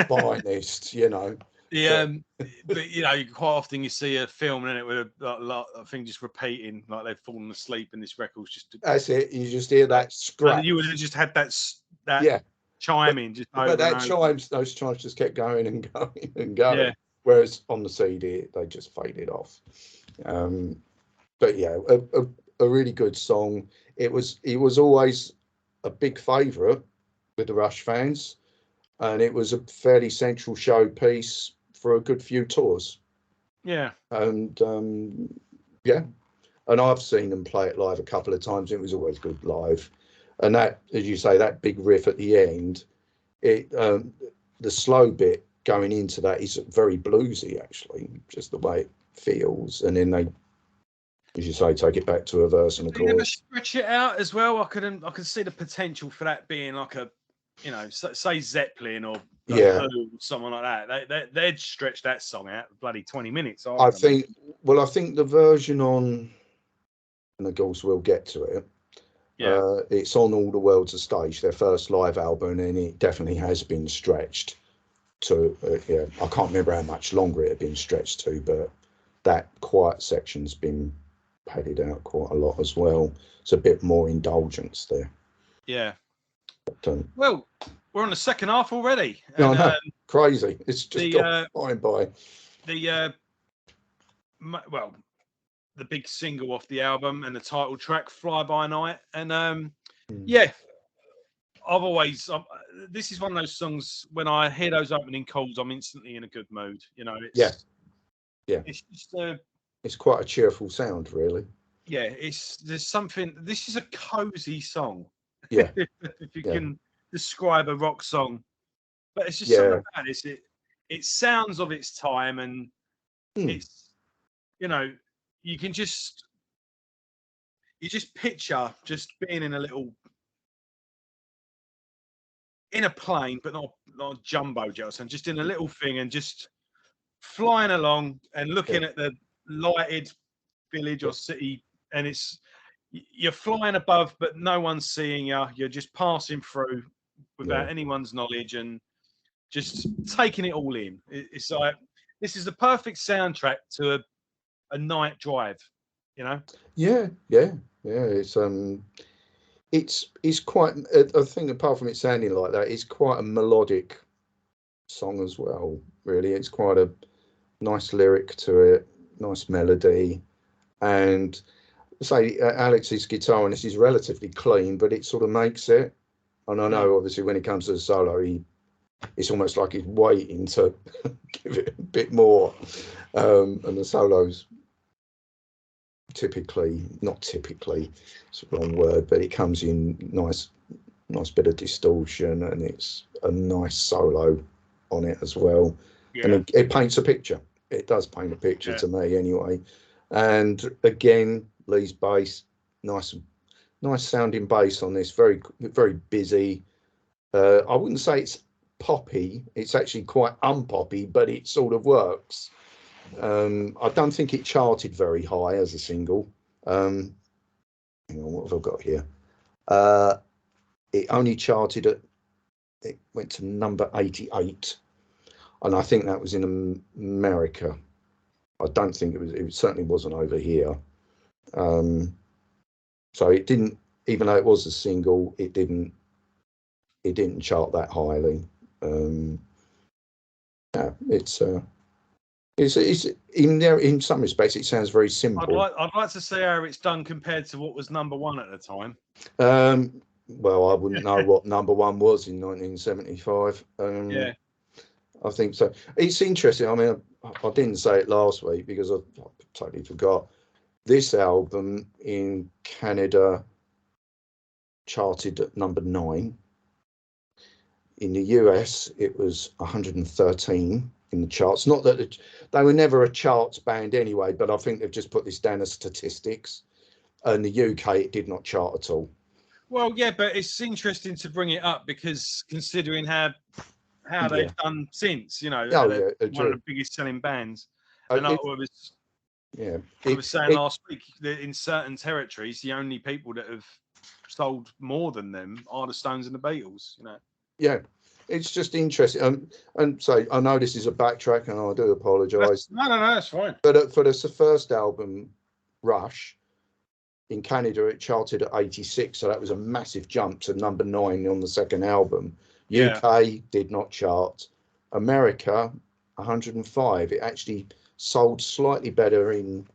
finest. You know. But you know, quite often you see a film and it with a lot of things just repeating, like they've fallen asleep, and this record's just. That's it. You just hear that scratch. And you would have just had that chiming just over. But those chimes just kept going and going and going. Yeah. Whereas on the CD, they just faded off. But yeah, a really good song. It was always a big favourite with the Rush fans, and it was a fairly central showpiece for a good few tours. Yeah. And and I've seen them play it live a couple of times. It was always good live. And that, as you say, that big riff at the end, the slow bit going into that is very bluesy, actually, just the way it feels. And then they, as you say, take it back to a verse and a chorus. Never stretch it out as well. I could see the potential for that being like a, you know, say Zeppelin or someone like that. They'd stretch that song out bloody 20 minutes. I think the version on, and of course we'll get to it. Yeah, it's on All the World's a Stage, their first live album, and it definitely has been stretched to. I can't remember how much longer it had been stretched to, but that quiet section's been padded out quite a lot as well. It's a bit more indulgence there. Yeah. But, well, we're on the second half already. No, no, crazy. It's just flying by. The big single off the album and the title track, Fly By Night. And I've always, this is one of those songs, when I hear those opening calls, I'm instantly in a good mood. You know, it's it's just it's quite a cheerful sound, really. Yeah, there's something, this is a cozy song. Yeah. If you can describe a rock song. But it's just something about it. It sounds of its time, and it's, you know, you just picture just being in a plane, but not jumbo jet, and just in a little thing, and just flying along and looking at the lighted village or city, and you're flying above, but no one's seeing you. You're just passing through without anyone's knowledge, and just taking it all in. It's like, this is the perfect soundtrack to a night drive, you know. It's quite, I think, apart from it sounding like that, it's quite a melodic song as well, really. It's quite a nice lyric to it, nice melody, and say Alex's guitar on this is relatively clean, but it sort of makes it. And I know obviously when it comes to the solo, it's almost like he's waiting to give it a bit more, and the solos not typically, it's the wrong word, but it comes in nice bit of distortion, and it's a nice solo on it as well. And it paints a picture. It does paint a picture to me anyway. And again, Lee's bass, nice sounding bass on this, very, very busy. I wouldn't say it's poppy, it's actually quite unpoppy, but it sort of works. I don't think it charted very high as a single. Hang on, what have I got here? It only charted it went to number 88, and I think that was in America. I don't think it was. It certainly wasn't over here. So it didn't, even though it was a single, it didn't chart that highly. Yeah, it's in there, in some respects it sounds very simple. I'd like to see how it's done compared to what was number one at the time. Well, I wouldn't know what number one was in 1975. Yeah. I think so. It's interesting. I mean, I didn't say it last week because I totally forgot. This album in Canada charted at number 9. In the US, it was 113 in the charts. Not that they were never a charts band anyway, but I think they've just put this down as statistics. And the UK, it did not chart at all. Well, yeah, but it's interesting to bring it up because considering how they've done since, you know, one of the biggest selling bands. And I was saying last week that in certain territories, the only people that have sold more than them are the Stones and the Beatles, you know. Yeah, it's just interesting. And so I know this is a backtrack, and I do apologise. No, that's fine. But for the first album, Rush, in Canada, it charted at 86, so that was a massive jump to number 9 on the second album. UK did not chart. America, 105. It actually sold slightly better in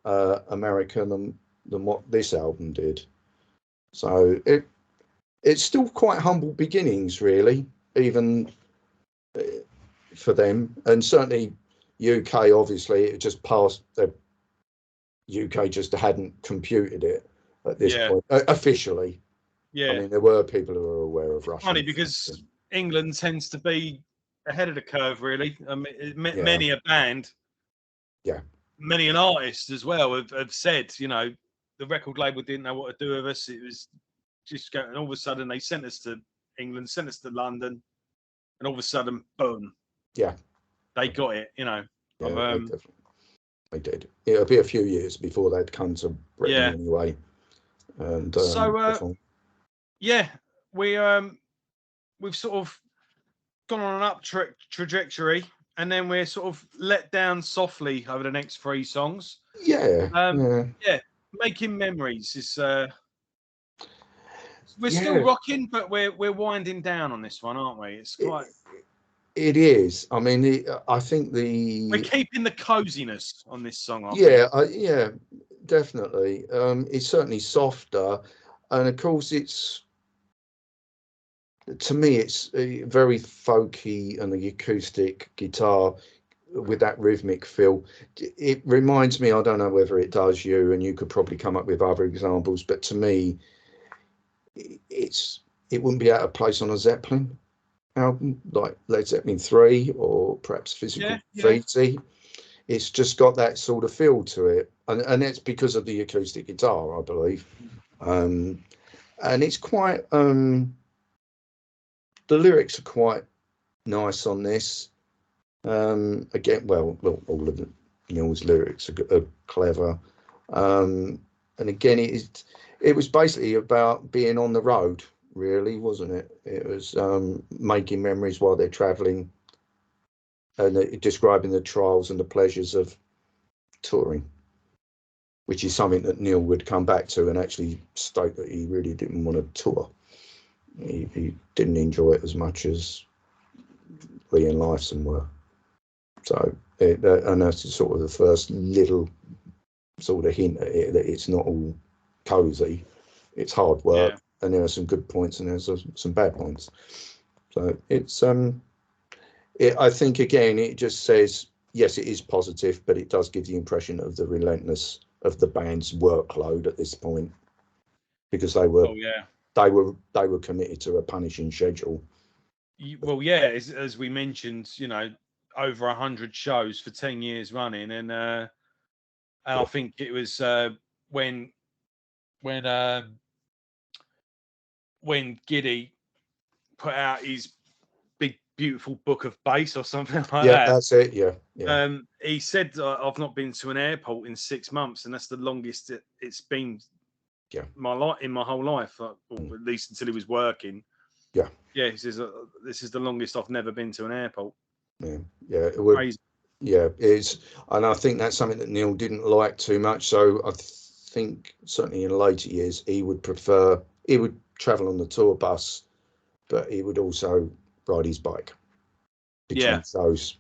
America than what this album did. So it's still quite humble beginnings, really, even for them. And certainly UK, obviously, it just passed. The UK just hadn't computed it at this point officially. Yeah, I mean, there were people who were aware of Russia. Funny because England tends to be ahead of the curve, really. I mean, many a band, many an artist as well have said, you know, the record label didn't know what to do with us. It was just going, and all of a sudden they sent us to England, sent us to London, and all of a sudden, boom. Yeah. They got it, you know. Yeah, they did. It'll be a few years before they'd come to Britain anyway. And we've sort of gone on an up trajectory, and then we're sort of let down softly over the next 3 songs. Making Memories is we're still rocking, but we're winding down on this one, aren't we? It's quite. It is. I mean, I think we're keeping the coziness on this song. I think. Definitely. It's certainly softer, and of course, to me, it's very folky, and the acoustic guitar with that rhythmic feel. It reminds me. I don't know whether it does you, and you could probably come up with other examples, but to me, it wouldn't be out of place on a Zeppelin album like Led Zeppelin 3 or perhaps Physical Graffiti. It's just got that sort of feel to it, and it's because of the acoustic guitar, I believe. And it's quite the lyrics are quite nice on this. Again, well, all of Neil's lyrics are clever, and again, it was basically about being on the road, really, wasn't it? It was making memories while they're traveling, and describing the trials and the pleasures of touring, which is something that Neil would come back to and actually state that he really didn't want to tour. He didn't enjoy it as much as Lee and Lifeson were. So, and that's sort of the first little sort of hint at it, that it's not all cozy. It's hard work, and there are some good points and there's some bad points. So it's I think again it just says yes, it is positive, but it does give the impression of the relentless of the band's workload at this point, because they were committed to a punishing schedule. Well, yeah, as we mentioned, you know, over 100 shows for 10 years running, and I think it was when Giddy put out his big beautiful book of bass or something like that. Yeah, that's it. Yeah. He said, I've not been to an airport in 6 months, and that's the longest it's been. Yeah. In my whole life, or at least until he was working. Yeah. Yeah, he says this is the longest I've never been to an airport. Yeah. It would. Crazy. Yeah, it's, and I think that's something that Neil didn't like too much. So I think certainly in later years he would travel on the tour bus, but he would also ride his bike Yeah, between shows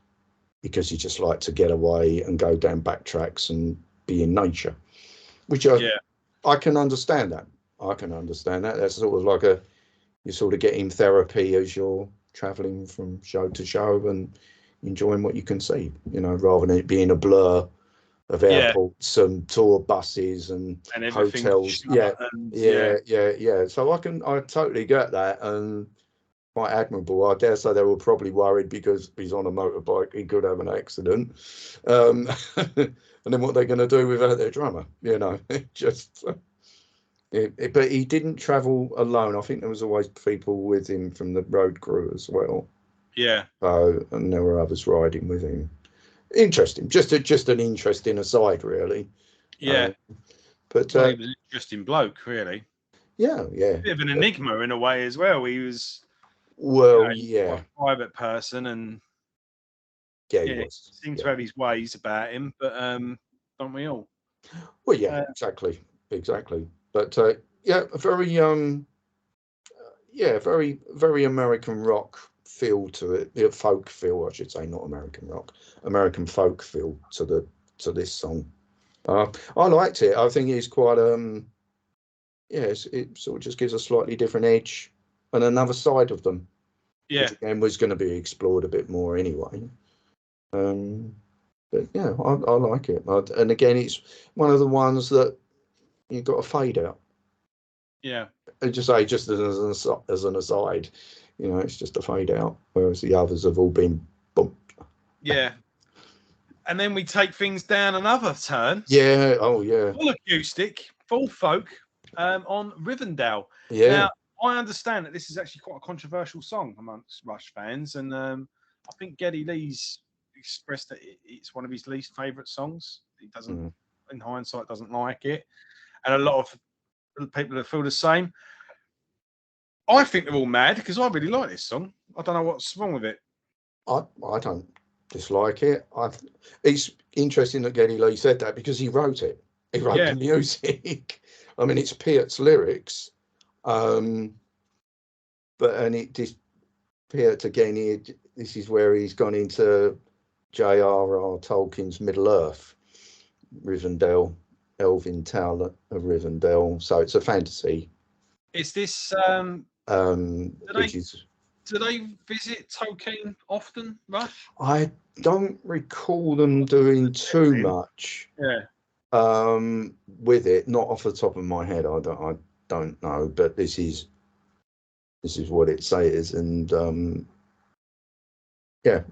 because he just liked to get away and go down back tracks and be in nature, which yeah, I can understand that. I can understand that. That's sort of like you're sort of getting therapy as you're traveling from show to show and enjoying what you can see, rather than it being a blur of yeah. airports and tour buses and And everything hotels. Yeah, shut and yeah, yeah, yeah. So I totally get that, and quite admirable. I dare say they were probably worried because he's on a motorbike, he could have an accident. And then what they're going to do without their drummer, just. But he didn't travel alone. I think there was always people with him from the road crew as well. yeah, And there were others riding with him. Interesting, just an interesting aside, really. yeah. But Well, he was an interesting bloke, really. yeah, yeah. Bit of an enigma in a way as well. He was, Well, quite yeah, a private person, and yeah, he yeah, was. seemed Yeah. to have his ways about him. But don't we all? Well, yeah, Uh, exactly, exactly. But yeah, very yeah, very very American rock feel to it. The folk feel, I should say, not American rock, American folk feel to this song. I liked it. I think it's quite yes, it sort of just gives a slightly different edge and another side of them, which yeah, again was going to be explored a bit more anyway. Um, but yeah, I like it. And again, it's one of the ones that you've got to fade out. yeah, And just say, just as an aside, it's just a fade out, whereas the others have all been bumped. yeah. And then we take things down another turn, Yeah, oh yeah, full acoustic, full folk, on Rivendell. yeah. Now, I understand that this is actually quite a controversial song amongst Rush fans, and I think Geddy Lee's expressed that it's one of his least favourite songs. He doesn't, Mm. in hindsight, doesn't like it, and a lot of people that feel the same. I think they're all mad because I really like this song. I don't know what's wrong with it. I don't dislike it. It's interesting that Geddy Lee said that because he wrote it. He wrote Yeah, the music. I mean, it's Peart's lyrics, um, and it just Peart again. This is where he's gone into J.R.R. Tolkien's Middle Earth, Rivendell, Elven Town of Rivendell. So it's a fantasy, is this? Do which they is do they visit Tolkien often, Rush? I don't recall them doing too much Yeah, with it. Not off the top of my head, I don't know, but this is what it says, and yeah,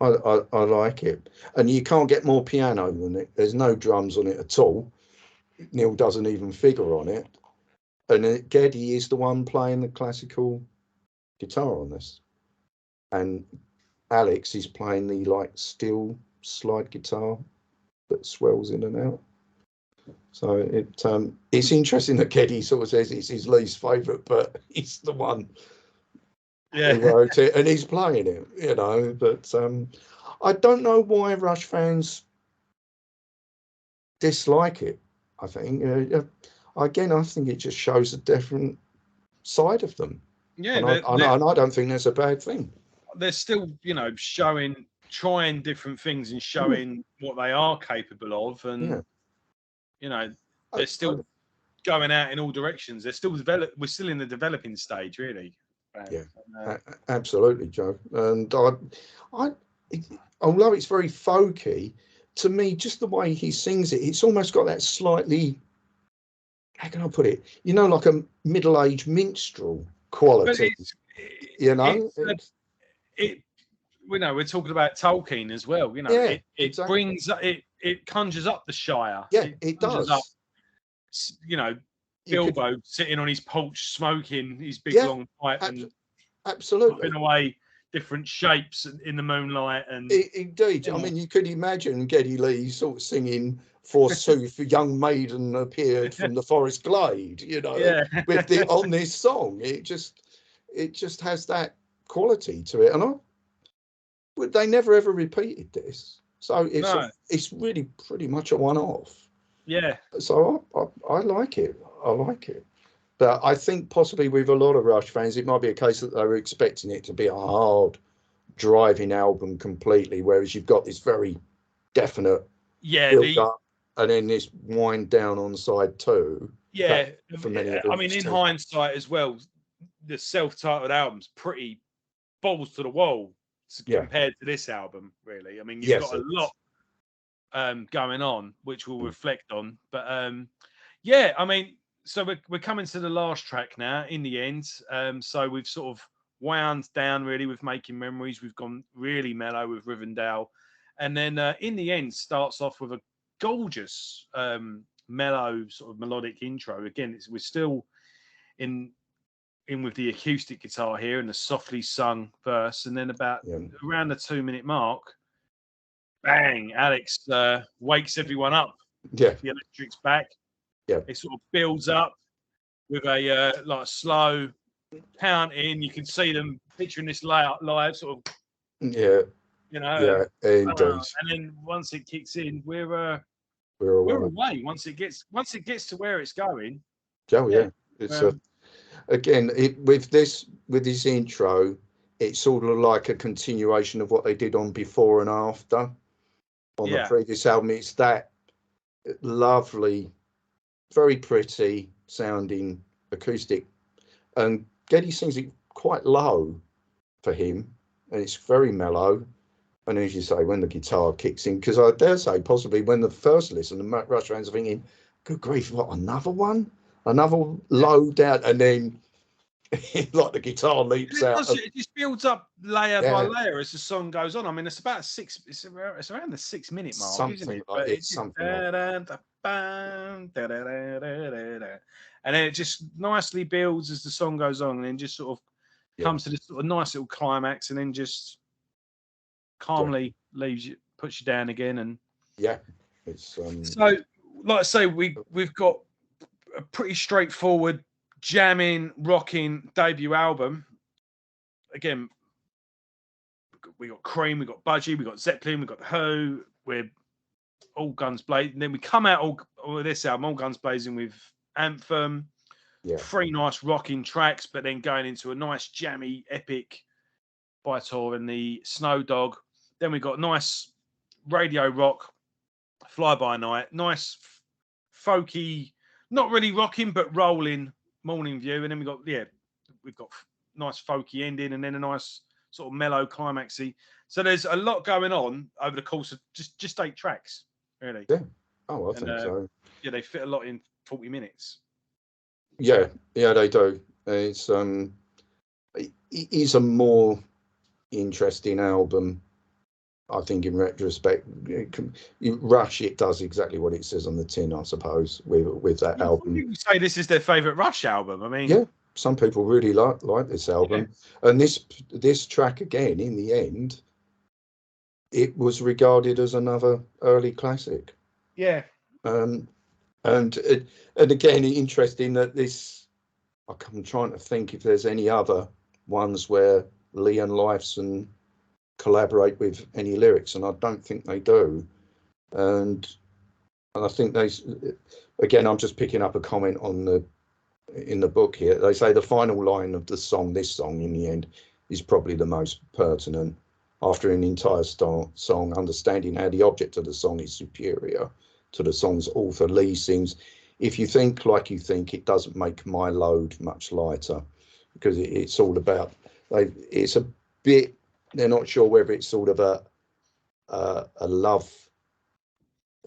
I like it. And you can't get more piano than it. There's no drums on it at all. Neil doesn't even figure on it, and Geddy is the one playing the classical guitar on this, and Alex is playing the like steel slide guitar that swells in and out. So it's interesting that Geddy sort of says it's his least favourite, but he's the one who yeah, wrote it and he's playing it. But I don't know why Rush fans dislike it. I think again, I think it just shows a different side of them, yeah. and I don't think that's a bad thing. They're still, trying different things and Mm, showing what they are capable of, and yeah, you know, I, they're still going out in all directions. They're still We're still in the developing stage, really. yeah, And, absolutely, Joe. And I, although it's very folky, to me, just the way he sings it, it's almost got that slightly, how can I put it? Like a middle-aged minstrel but quality. it's It's, it. We're talking about Tolkien as well. yeah, It exactly. brings it conjures up the Shire. Yeah, It it conjures up, does. you know, You could, Bilbo sitting on his porch smoking his big yeah, long pipe abs- and puffing absolutely. away different shapes in the moonlight. And Indeed. you I know, mean, you could imagine Geddy Lee sort of singing "Forsooth, a young maiden appeared from the forest glade," yeah, with the on this song. It just has that quality to it. And they never ever repeated this. So No. it's really pretty much a one-off. Yeah. So I like it. I like it. But I think possibly with a lot of Rush fans, it might be a case that they were expecting it to be a hard driving album completely, whereas you've got this very definite Yeah. build up and then this wind down on side two. Yeah. For many of I them, mean, in hindsight as well, the self-titled album's pretty balls to the wall compared to this album, really. I mean, you've got a lot going on, which we'll reflect on. But yeah, I mean, so we're coming to the last track now in the end. So we've sort of wound down really with Making Memories. We've gone really mellow with Rivendell. And then in the end starts off with a gorgeous mellow sort of melodic intro. Again, we're still in with the acoustic guitar here and the softly sung verse. And then about around the 2-minute mark, bang, Alex wakes everyone up. Yeah. The electric's back. Yeah. It sort of builds up with a like slow counting. You can see them picturing this live sort of. Yeah. You know. Yeah. Indeed. And then once it kicks in, we're away. Once it gets to where it's going. Oh yeah. It's again with this intro, it's sort of like a continuation of what they did on Before and After on the previous album. It's that lovely, very pretty sounding acoustic, and Geddy sings it quite low for him, and it's very mellow. And as you say, when the guitar kicks in, because I dare say possibly when the first listen, the Rush fans are thinking, "Good grief, what, another one? Another low down?" And then like the guitar leaps out. It just builds up layer by layer as the song goes on. I mean, it's about it's around the 6-minute mark, something isn't it? Like but it's something like and then it just nicely builds as the song goes on, and then just sort of comes to this sort of nice little climax, and then just calmly leaves you, puts you down again. And it's so, like I say, we've got a pretty straightforward jamming, rocking debut album. Again, we got Cream, we got Budgie, we got Zeppelin, we got The Who. We're all guns blazing. And then we come out all with this album, all guns blazing with Anthem. 3 nice rocking tracks, but then going into a nice jammy epic by Tor and the Snow Dog. Then we got nice radio rock, Fly By Night, nice folky, not really rocking but rolling Morning View. And then we've got nice folky ending, and then a nice sort of mellow climaxy. So there's a lot going on over the course of just 8 tracks, really. I think so. Yeah, they fit a lot in 40 minutes. Yeah, they do. It's it is a more interesting album, I think, in retrospect. Rush, it does exactly what it says on the tin, I suppose, with that album. People say this is their favourite Rush album. I mean, some people really like this album, and this track again. In the end, it was regarded as another early classic. Yeah. And again, interesting that this. I'm trying to think if there's any other ones where Lee and Lifeson collaborate with any lyrics, and I don't think they do. And I think again, I'm just picking up a comment in the book here. They say the final line of this song in the end is probably the most pertinent. After an entire song, understanding how the object of the song is superior to the song's author, Lee sings, "If you think like you think, it doesn't make my load much lighter," because it's all about. It's a bit. They're not sure whether it's sort of a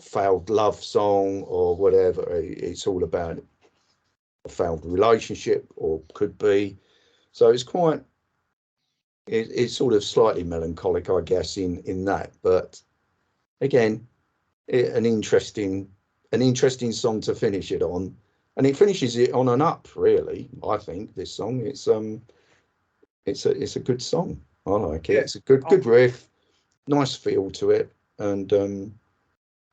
failed love song or whatever. It's all about a failed relationship, or could be. So it's quite. It's sort of slightly melancholic, I guess, in that. But again, an interesting song to finish it on, and it finishes it on an up. Really, I think this song. It's a good song. I like it. It's a good riff, nice feel to it, and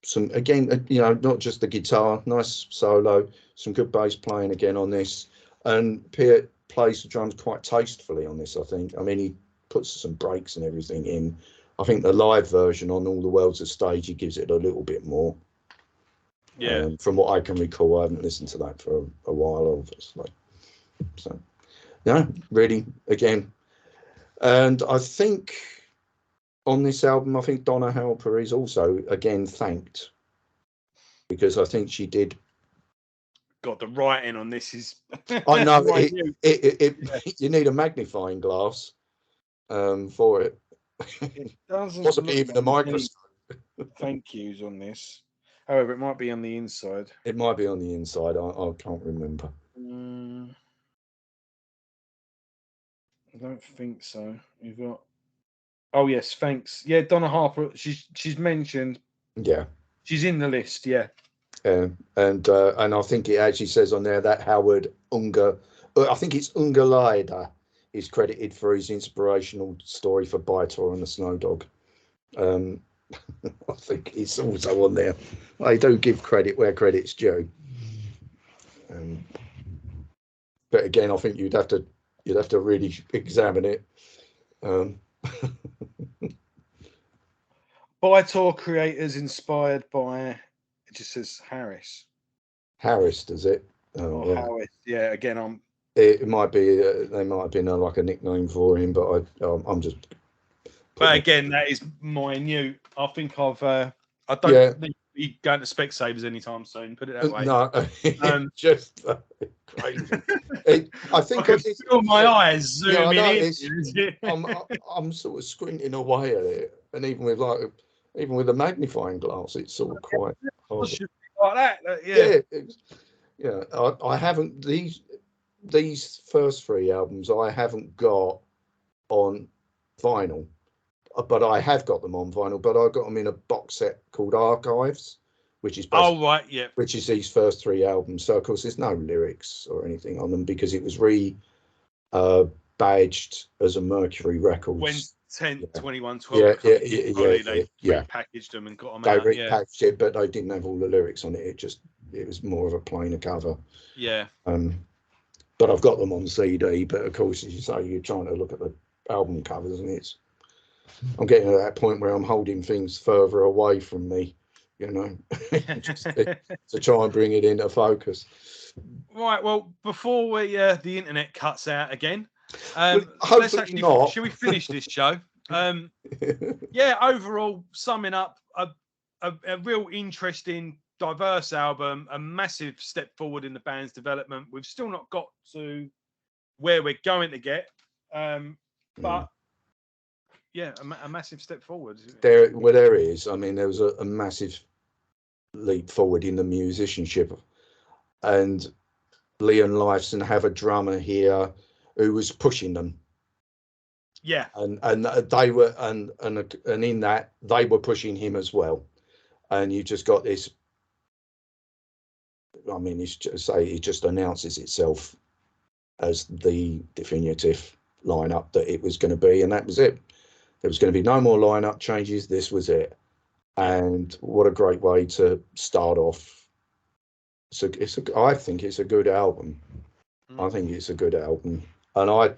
some again, not just the guitar, nice solo, some good bass playing again on this, and Peart plays the drums quite tastefully on this. I think. I mean, he puts some breaks and everything in I think the live version on All the World's a Stage, he gives it a little bit more. Yeah. From what I can recall, I haven't listened to that for a while, obviously. So, no, really, again. And I think on this album, I think Donna Halper is also, again, thanked. Because I think she did. God, the writing on this is. I know Yeah. you need a magnifying glass for it. It doesn't Possibly look even a microscope. thank yous on this. However, it might be on the inside. It might be on the inside. I can't remember. I don't think so. You've got. Oh yes, thanks. Yeah, Donna Harper. She's mentioned. Yeah. She's in the list. Yeah. And I think it actually says on there that Howard Unger, I think it's Ungerleider, is credited for his inspirational story for Baitor and the Snow Dog. I think it's also on there. I do give credit where credit's due. But again, I think you'd have to really examine it. Baitor creators inspired by. It just says Harris. Harris, does it? Or Harris. Yeah. Again, It might be. They might have been like a nickname for him, but I'm just. But again, that is minute. I think I don't think be going to Specsavers anytime soon. Put it that way. No, just crazy. I think I can feel my eyes zooming in. I'm sort of squinting away at it, and even with a magnifying glass, it's sort of quite hard. Like that, yeah. I haven't these first three albums. I haven't got on vinyl. But I have got them on vinyl, but I got them in a box set called Archives, which is which is these first three albums. So of course there's no lyrics or anything on them because it was badged as a Mercury Records. When 21, 12 they repackaged them and got them out. They repackaged it, but they didn't have all the lyrics on it. It was more of a plainer cover. Yeah. But I've got them on CD. But of course, as you say, you're trying to look at the album covers, and I'm getting to that point where I'm holding things further away from me, just to try and bring it into focus. Right. Well, before the internet cuts out again, let's actually not. Shall we finish this show? Overall, summing up, a real interesting, diverse album, a massive step forward in the band's development. We've still not got to where we're going to get, but. Yeah, a massive step forward. There is. I mean, there was a massive leap forward in the musicianship, and Leon Lifeson have a drummer here who was pushing them. Yeah, and they were and in that they were pushing him as well, and you just got this. I mean, it just announces itself as the definitive lineup that it was going to be, and that was it. There was going to be no more lineup changes. This was it. And what a great way to start off. So I think it's a good album. I think it's a good album. And I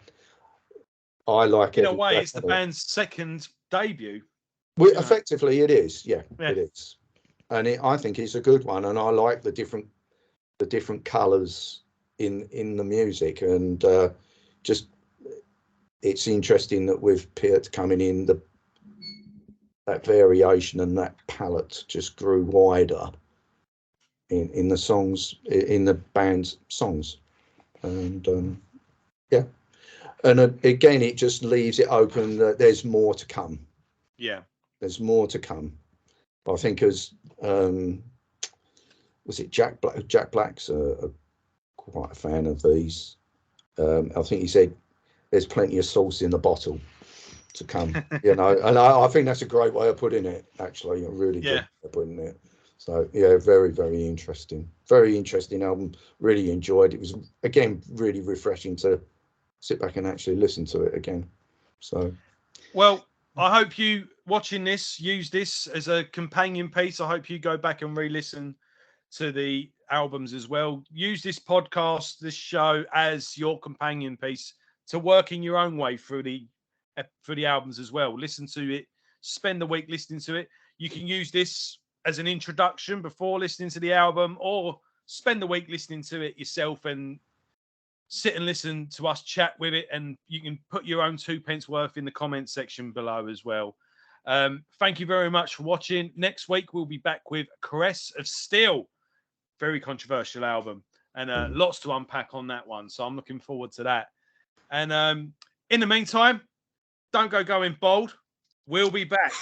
like it. In a way, it's the band's second debut. Well, effectively, it is. Yeah, it is. And I think it's a good one. And I like the different colours in the music. And just... It's interesting that with Peart coming in, that variation and that palette just grew wider in the songs, in the band's songs, and and again, it just leaves it open that there's more to come. Yeah, there's more to come. I think as was it Jack Black? Jack Black's quite a fan of these. I think he said. There's plenty of sauce in the bottle to come, and I think that's a great way of putting it. Actually, a really good way of putting it. So very, very interesting. Very interesting album. Really enjoyed it. It was again really refreshing to sit back and actually listen to it again. So, well, I hope you watching this use this as a companion piece. I hope you go back and re-listen to the albums as well. Use this podcast, this show as your companion piece to work in your own way through the albums as well. Listen to it spend the week listening to it. You can use this as an introduction before listening to the album, or spend the week listening to it yourself and sit and listen to us chat with it. And you can put your own 2 pence worth in the comments section below as well. Thank you very much for watching. Next week, we'll be back with Caress of Steel. Very controversial album, and lots to unpack on that one. So I'm looking forward to that. And in the meantime, don't go going bald. We'll be back.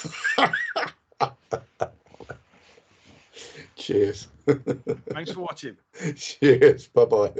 Cheers. Thanks for watching. Cheers. Bye-bye.